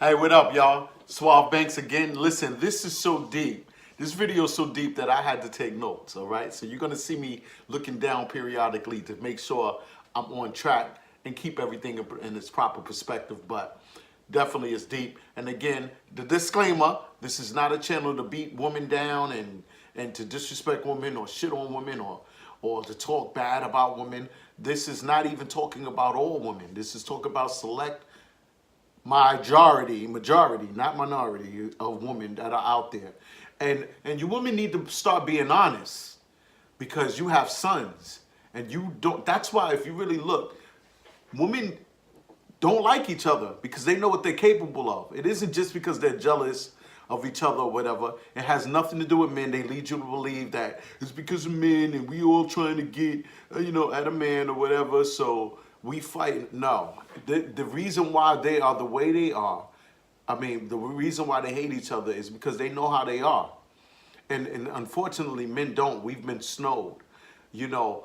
Hey, what up, y'all? Swav Banks again. Listen, this is so deep. This video is so deep that I had to take notes, all right? So you're going to see me looking down periodically to make sure I'm on track and keep everything in its proper perspective, but definitely it's deep. And again, the disclaimer, this is not a channel to beat women down and to disrespect women or shit on women or to talk bad about women. This is not even talking about all women. This is talking about select majority, not minority, of women that are out there. And you women need to start being honest because you have sons and you don't. That's why if you really look, women don't like each other because they know what they're capable of. It isn't just because they're jealous of each other or whatever. It has nothing to do with men. They lead you to believe that it's because of men and we all trying to get, at a man or whatever. So we fight. No, the reason why they are the way they are, the reason why they hate each other is because they know how they are. And unfortunately, men don't. We've been snowed. This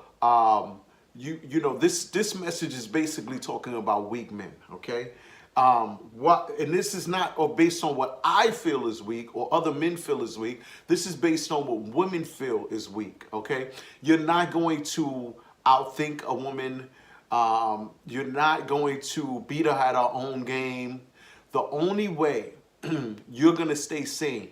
message is basically talking about weak men, okay? And this is not based on what I feel is weak or other men feel is weak. This is based on what women feel is weak, okay? You're not going to outthink a woman. You're not going to beat her at her own game. The only way you're going to stay sane,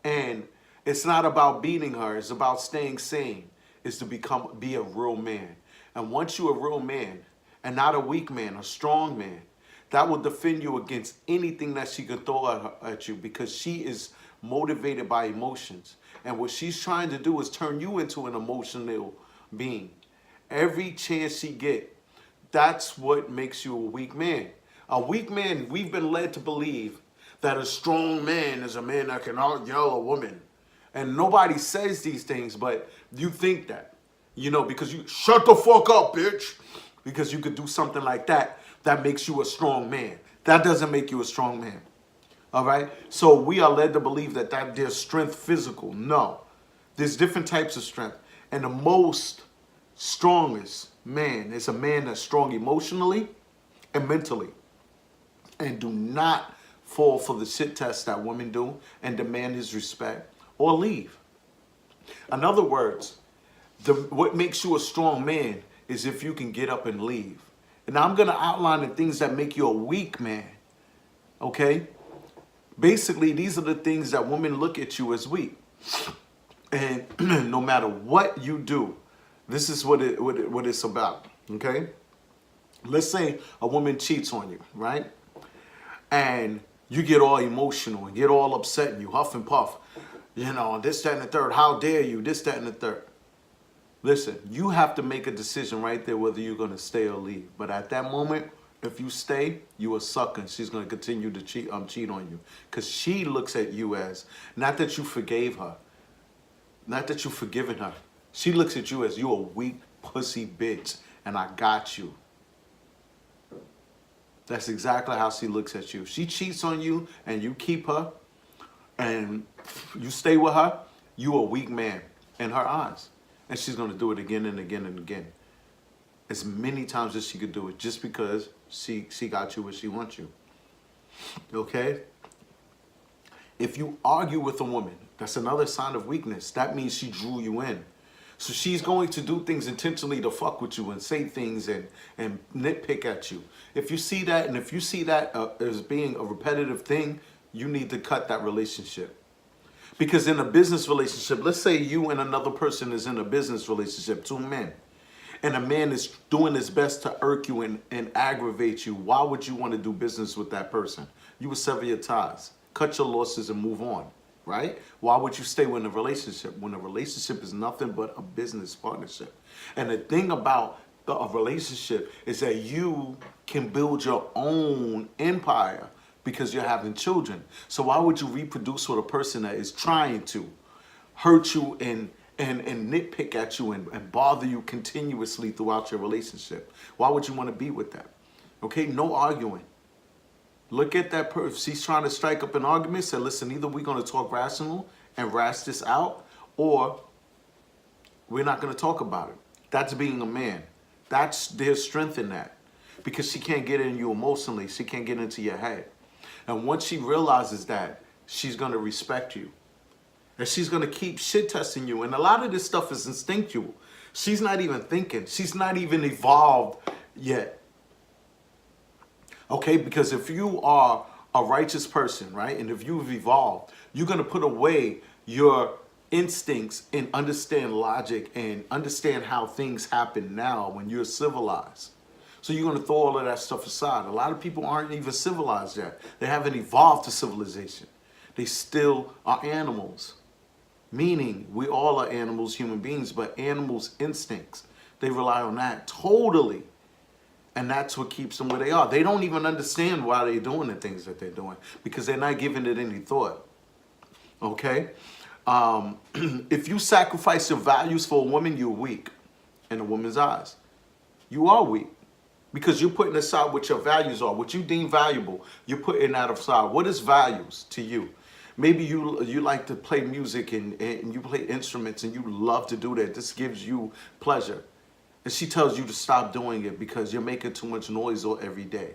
and it's not about beating her, it's about staying sane, is to be a real man. And once you're a real man, and not a weak man, a strong man, that will defend you against anything that she could throw at you because she is motivated by emotions. And what she's trying to do is turn you into an emotional being. Every chance she gets, that's what makes you a weak man. A weak man, we've been led to believe that a strong man is a man that can out-yell a woman. And nobody says these things, but you think that. Because you shut the fuck up, bitch. Because you could do something like that. That makes you a strong man. That doesn't make you a strong man. All right? So we are led to believe that there's strength physical. No. There's different types of strength. And the most strongest man is a man that's strong emotionally and mentally. And do not fall for the shit test that women do and demand his respect or leave. In other words, what makes you a strong man is if you can get up and leave. And I'm going to outline the things that make you a weak man. Okay? Basically, these are the things that women look at you as weak. And no matter what you do, this is what it's about. Okay? Let's say a woman cheats on you, right? And you get all emotional and get all upset and you huff and puff. This, that, and the third. How dare you? This, that, and the third. Listen, you have to make a decision right there whether you're going to stay or leave. But at that moment, if you stay, you a sucker. And she's going to continue to cheat on you. Because she looks at you as, not that you forgave her, not that you've forgiven her. She looks at you as you a weak pussy bitch and I got you. That's exactly how she looks at you. She cheats on you and you keep her and you stay with her, you a weak man in her eyes. And she's going to do it again and again and again. As many times as she could do it just because she got you where she wants you. Okay? If you argue with a woman, that's another sign of weakness. That means she drew you in. So she's going to do things intentionally to fuck with you and say things and nitpick at you. If you see that, and if you see that as being a repetitive thing, you need to cut that relationship. Because in a business relationship, let's say you and another person is in a business relationship, two men, and a man is doing his best to irk you and aggravate you. Why would you want to do business with that person? You would sever your ties, cut your losses, and move on. Right? Why would you stay in a relationship when a relationship is nothing but a business partnership? And the thing about a relationship is that you can build your own empire because you're having children. So why would you reproduce with a person that is trying to hurt you and nitpick at you and bother you continuously throughout your relationship? Why would you want to be with that? Okay, no arguing. Look at that person. If she's trying to strike up an argument, say, listen, either we're going to talk rational and rash this out, or we're not going to talk about it. That's being a man. There's strength in that. Because she can't get in you emotionally. She can't get into your head. And once she realizes that, she's going to respect you. And she's going to keep shit testing you. And a lot of this stuff is instinctual. She's not even thinking. She's not even evolved yet. Okay, because if you are a righteous person, right, and if you've evolved, you're going to put away your instincts and understand logic and understand how things happen now when you're civilized. So you're going to throw all of that stuff aside. A lot of people aren't even civilized yet. They haven't evolved to civilization. They still are animals. Meaning, we all are animals, human beings, but animals' instincts, they rely on that totally. And that's what keeps them where they are. They don't even understand why they're doing the things that they're doing because they're not giving it any thought. Okay? If you sacrifice your values for a woman, you're weak in a woman's eyes. You are weak because you're putting aside what your values are, what you deem valuable. You're putting that aside. What is values to you? Maybe you like to play music and you play instruments and you love to do that. This gives you pleasure. And she tells you to stop doing it because you're making too much noise every day.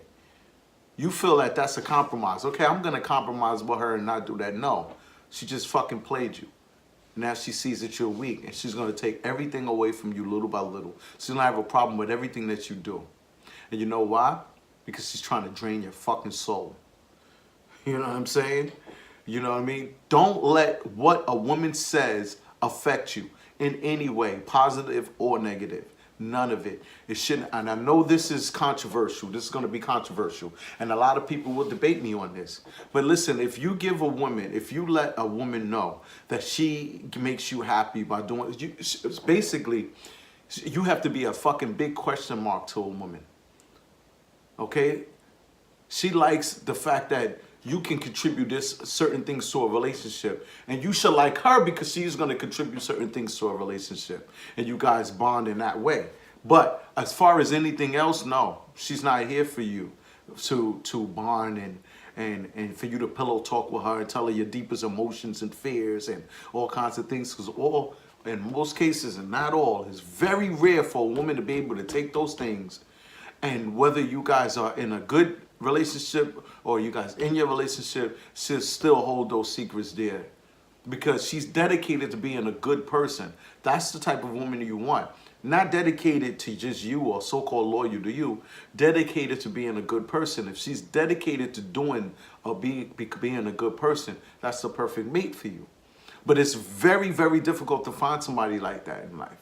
You feel that that's a compromise. Okay, I'm going to compromise with her and not do that. No, she just fucking played you. Now she sees that you're weak and she's going to take everything away from you little by little. She's going to have a problem with everything that you do. And you know why? Because she's trying to drain your fucking soul. You know what I'm saying? You know what I mean? Don't let what a woman says affect you in any way, positive or negative. None of it. It shouldn't. And I know this is controversial. This is going to be controversial. And a lot of people will debate me on this. But listen, if you give a woman, if you let a woman know that she makes you happy by doing, basically, you have to be a fucking big question mark to a woman. Okay? She likes the fact that you can contribute certain things to a relationship. And you should like her because she's going to contribute certain things to a relationship. And you guys bond in that way. But as far as anything else, no. She's not here for you to bond and for you to pillow talk with her and tell her your deepest emotions and fears and all kinds of things. Because in most cases, and not all, it's very rare for a woman to be able to take those things. And whether you guys are in a good relationship or you guys in your relationship, she'll still hold those secrets there because she's dedicated to being a good person. That's the type of woman you want. Not dedicated to just you or so-called loyal to you, dedicated to being a good person. If she's dedicated to doing or being a good person, that's the perfect mate for you. But it's very, very difficult to find somebody like that in life.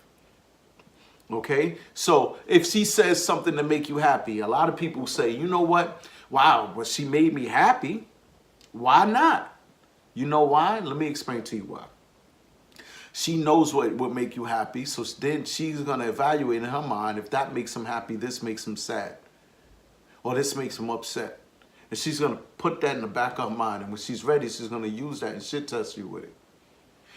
Okay, so if she says something to make you happy, a lot of people say, you know what? Wow, but she made me happy. Why not? You know why? Let me explain to you why. She knows what would make you happy, so then she's going to evaluate in her mind if that makes him happy, this makes him sad, or this makes him upset. And she's going to put that in the back of her mind, and when she's ready, she's going to use that and shit test you with it.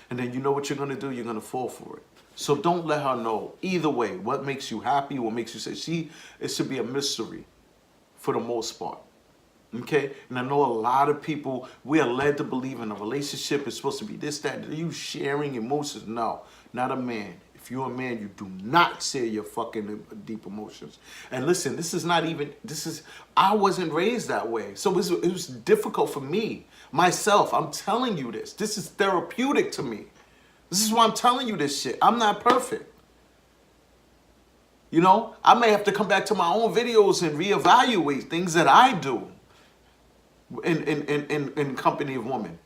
And then you know what you're going to do? You're going to fall for it. So don't let her know either way what makes you happy, what makes you say. It should be a mystery for the most part. Okay? And I know a lot of people, we are led to believe in a relationship. It's supposed to be this, that. Are you sharing emotions? No, not a man. If you're a man, you do not share your fucking deep emotions. And listen, I wasn't raised that way. So it was difficult for me, myself. I'm telling you this. This is therapeutic to me. This is why I'm telling you this shit. I'm not perfect. You know, I may have to come back to my own videos and reevaluate things that I do in company of women.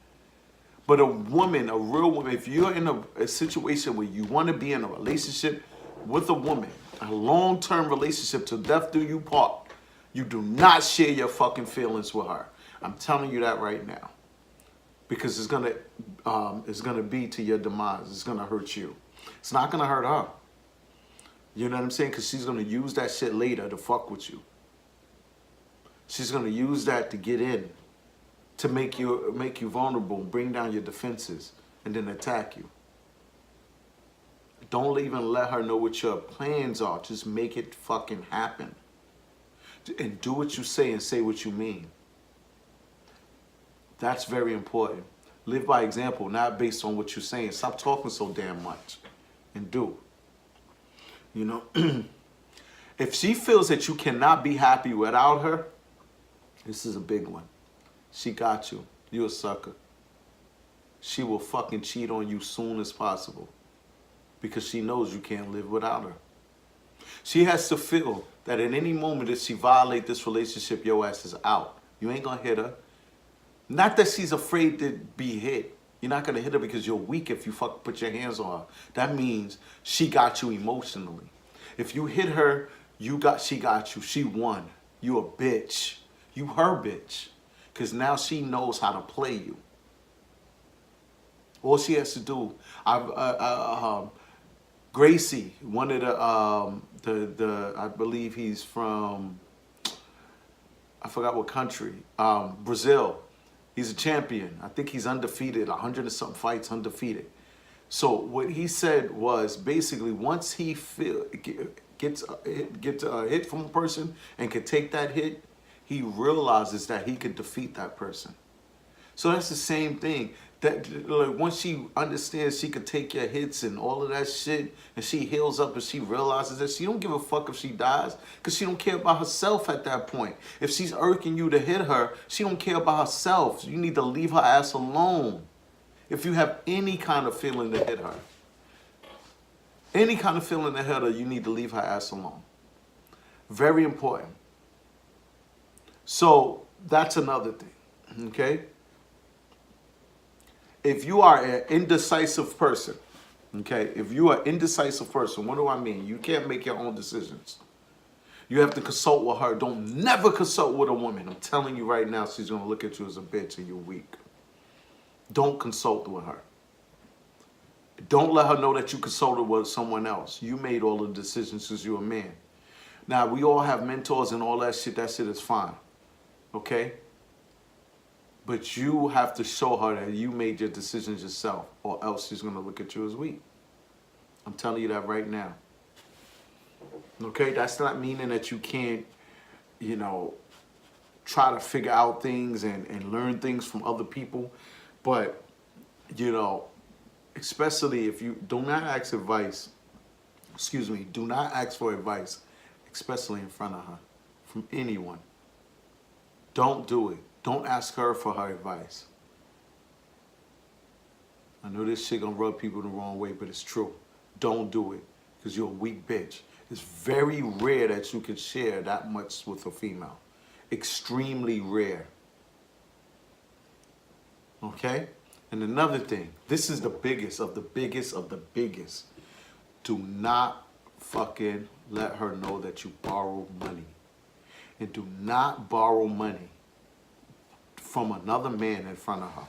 But a woman, a real woman, if you're in a situation where you want to be in a relationship with a woman, a long-term relationship till death do you part, you do not share your fucking feelings with her. I'm telling you that right now. Because it's gonna be to your demise. It's gonna hurt you. It's not gonna hurt her. You know what I'm saying? Because she's gonna use that shit later to fuck with you. She's gonna use that to get in, to make you vulnerable, bring down your defenses, and then attack you. Don't even let her know what your plans are. Just make it fucking happen. And do what you say and say what you mean. That's very important. Live by example, not based on what you're saying. Stop talking so damn much and do. You know, if she feels that you cannot be happy without her, this is a big one. She got you. You a sucker. She will fucking cheat on you soon as possible because she knows you can't live without her. She has to feel that at any moment if she violate this relationship, your ass is out. You ain't gonna hit her. Not that she's afraid to be hit. You're not gonna hit her because you're weak if you fuck put your hands on her. That means she got you emotionally. If you hit her, she got you. She won. You a bitch. You her bitch. Because now she knows how to play you. All she has to do, Gracie, one of the I believe he's from, I forgot what country, Brazil. He's a champion. I think he's undefeated, 100 and something fights undefeated. So what he said was basically once he gets a hit from a person and can take that hit, he realizes that he can defeat that person. So that's the same thing. That like once she understands she could take your hits and all of that shit, and she heals up and she realizes that she don't give a fuck if she dies, because she don't care about herself at that point. If she's irking you to hit her, she don't care about herself. You need to leave her ass alone. If you have any kind of feeling to hit her, any kind of feeling to hit her, you need to leave her ass alone. Very important. So that's another thing, okay? If you are an indecisive person, okay, if you are an indecisive person, what do I mean? You can't make your own decisions. You have to consult with her. Don't never consult with a woman. I'm telling you right now, she's going to look at you as a bitch and you're weak. Don't consult with her. Don't let her know that you consulted with someone else. You made all the decisions because you're a man. Now, we all have mentors and all that shit. That shit is fine, okay? But you have to show her that you made your decisions yourself, or else she's going to look at you as weak. I'm telling you that right now. Okay? That's not meaning that you can't, you know, try to figure out things and learn things from other people. But, you know, especially if you do not ask advice, do not ask for advice, especially in front of her, from anyone. Don't do it. Don't ask her for her advice. I know this shit gonna rub people the wrong way, but it's true. Don't do it, because you're a weak bitch. It's very rare that you can share that much with a female. Extremely rare. Okay? And another thing, this is the biggest of the biggest of the biggest. Do not fucking let her know that you borrow money. And do not borrow money from another man in front of her.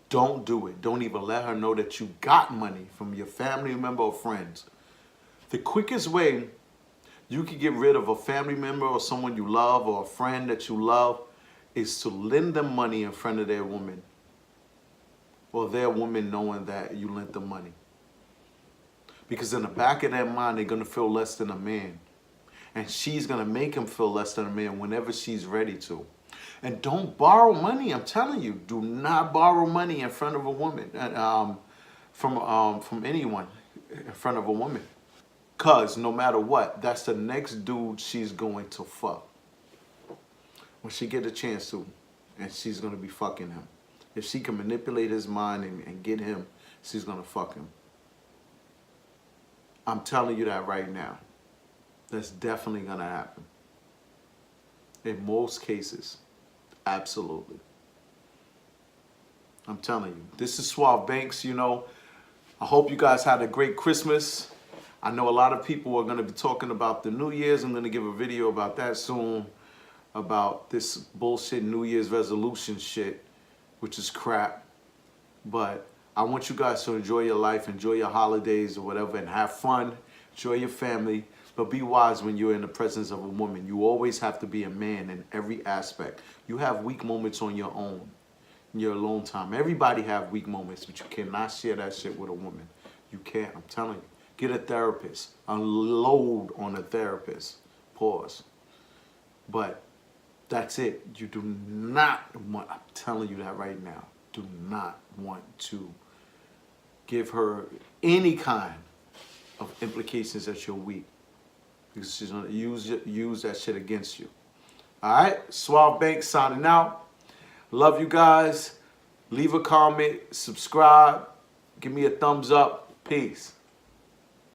Don't do it. Don't even let her know that you got money from your family member or friends. The quickest way you can get rid of a family member or someone you love or a friend that you love is to lend them money in front of their woman, or their woman knowing that you lent them money. Because in the back of their mind, they're going to feel less than a man. And she's going to make him feel less than a man whenever she's ready to. And don't borrow money. I'm telling you, do not borrow money in front of a woman, from anyone in front of a woman. Because no matter what, that's the next dude she's going to fuck. When she get a chance to, and she's going to be fucking him. If she can manipulate his mind and get him, she's going to fuck him. I'm telling you that right now. That's definitely going to happen. In most cases. Absolutely. I'm telling you. This is Swav Banks, you know. I hope you guys had a great Christmas. I know a lot of people are going to be talking about the New Year's. I'm going to give a video about that soon. About this bullshit New Year's resolution shit, which is crap. But I want you guys to enjoy your life, enjoy your holidays or whatever, and have fun. Enjoy your family. But be wise when you're in the presence of a woman. You always have to be a man in every aspect. You have weak moments on your own, in your alone time. Everybody have weak moments, but you cannot share that shit with a woman. You can't, I'm telling you. Get a therapist. Unload on a therapist. Pause. But that's it. You do not want, I'm telling you that right now, do not want to give her any kind of implications that you're weak. Because she's going to use that shit against you. All right? Swav Banks signing out. Love you guys. Leave a comment, subscribe, give me a thumbs up. Peace.